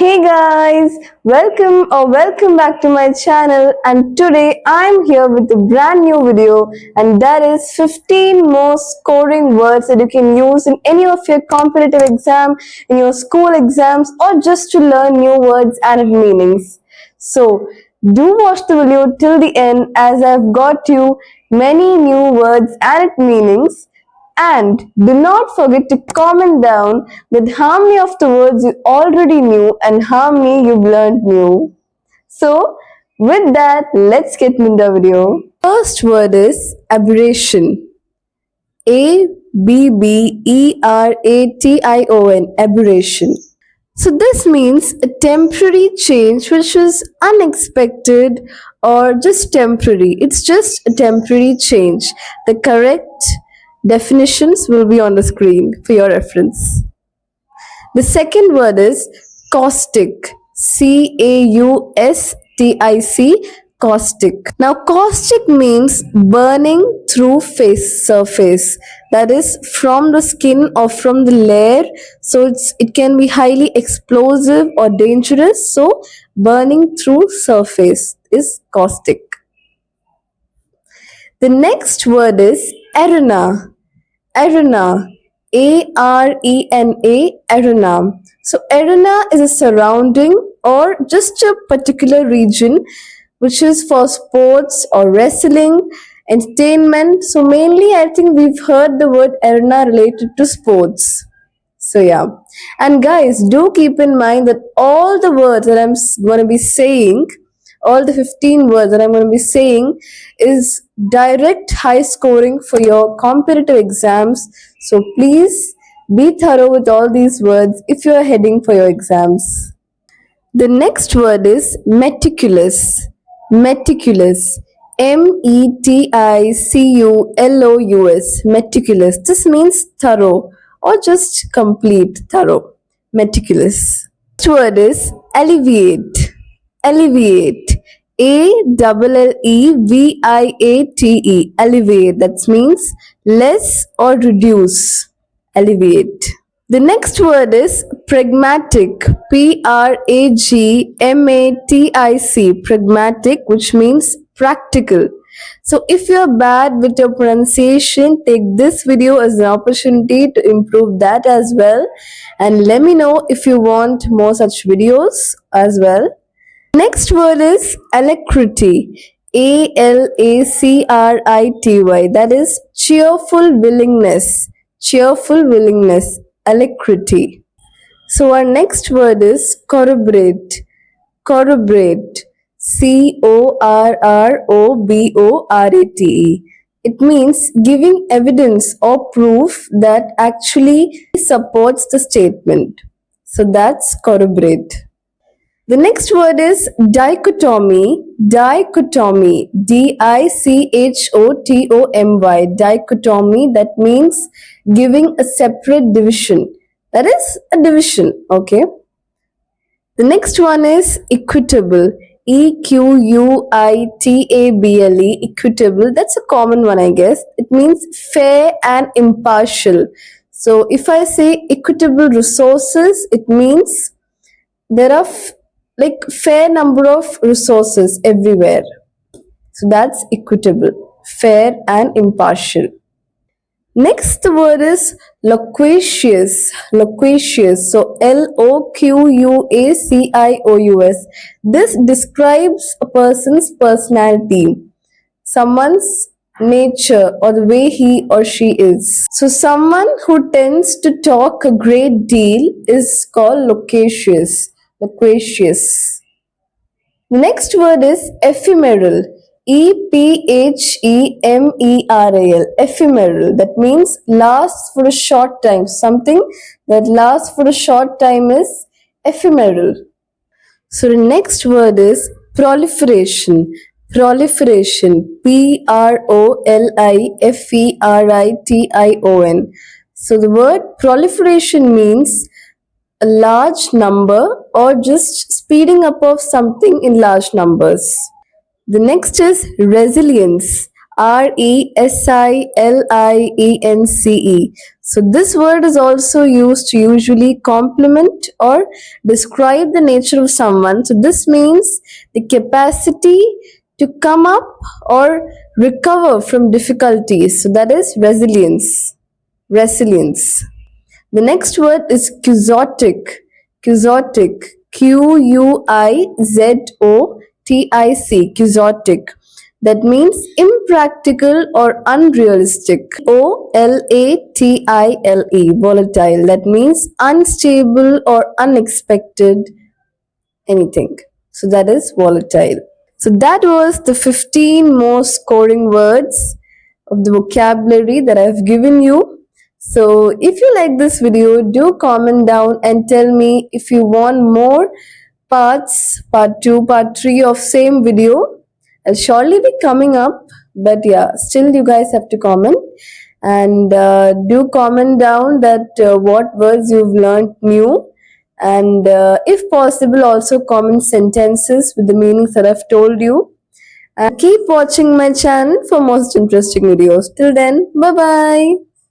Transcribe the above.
Hey guys, welcome back to my channel, and today I'm here with a brand new video, and that is 15 most scoring words that you can use in any of your competitive exam, in your school exams, or just to learn new words and its meanings. So do watch the video till the end as I've got you many new words and its meanings. And do not forget to comment down with how many of the words you already knew and how many you've learned new. So, with that, let's get into the video. First word is aberration. Aberration. Aberration. So this means a temporary change which is unexpected or just temporary. It's just a temporary change. The correct definitions will be on the screen for your reference. The second word is caustic. Caustic. Caustic. Now, caustic means burning through surface. That is from the skin or from the layer. So it can be highly explosive or dangerous. So burning through surface is caustic. The next word is arena. Arena. Arena. Arena. So arena is a surrounding or just a particular region which is for sports or wrestling, entertainment. So mainly I think we've heard the word arena related to sports. So yeah. And guys, do keep in mind that all the words that I'm going to be saying, all the 15 words that I'm going to be saying is direct high scoring for your competitive exams. So please be thorough with all these words if you are heading for your exams. The next word is meticulous. Meticulous. Meticulous. Meticulous. This means thorough or just complete, thorough. Meticulous. Next word is alleviate. Alleviate. Alleviate. Alleviate. That means less or reduce. Alleviate. The next word is pragmatic. Pragmatic. Pragmatic, which means practical. So if you're bad with your pronunciation, take this video as an opportunity to improve that as well. And let me know if you want more such videos as well. Next word is alacrity. Alacrity. That is cheerful willingness. Cheerful willingness. Alacrity. So our next word is corroborate. Corroborate. Corroborate. It means giving evidence or proof that actually supports the statement. So that's corroborate. The next word is dichotomy. Dichotomy. Dichotomy. Dichotomy. That means giving a separate division. That is a division. Okay. The next one is equitable. Equitable. Equitable. That's a common one, I guess. It means fair and impartial. So if I say equitable resources, it means there are fair number of resources everywhere. So that's equitable, fair and impartial. Next the word is loquacious. Loquacious. So Loquacious. This describes a person's personality, someone's nature, or the way he or she is. So someone who tends to talk a great deal is called loquacious. Loquacious. The next word is ephemeral. Ephemeral. Ephemeral. That means lasts for a short time. Something that lasts for a short time is ephemeral. So the next word is proliferation. Proliferation. Proliferation. So the word proliferation means a large number or just speeding up of something in large numbers. The next is resilience. resilience. So this word is also used to usually compliment or describe the nature of someone. So this means the capacity to come up or recover from difficulties. So that is resilience. Resilience. The next word is quixotic. Quixotic. Quizzotic. Quixotic. That means impractical or unrealistic. Volatile. Volatile. That means unstable or unexpected anything. So that is volatile. So that was the 15 most scoring words of the vocabulary that I've given you. So if you like this video, do comment down and tell me if you want more parts, part 2, part 3 of same video. I'll surely be coming up, but yeah, still you guys have to comment. And do comment down that what words you've learned new, and if possible also comment sentences with the meanings that I've told you, and keep watching my channel for most interesting videos. Till then, bye bye.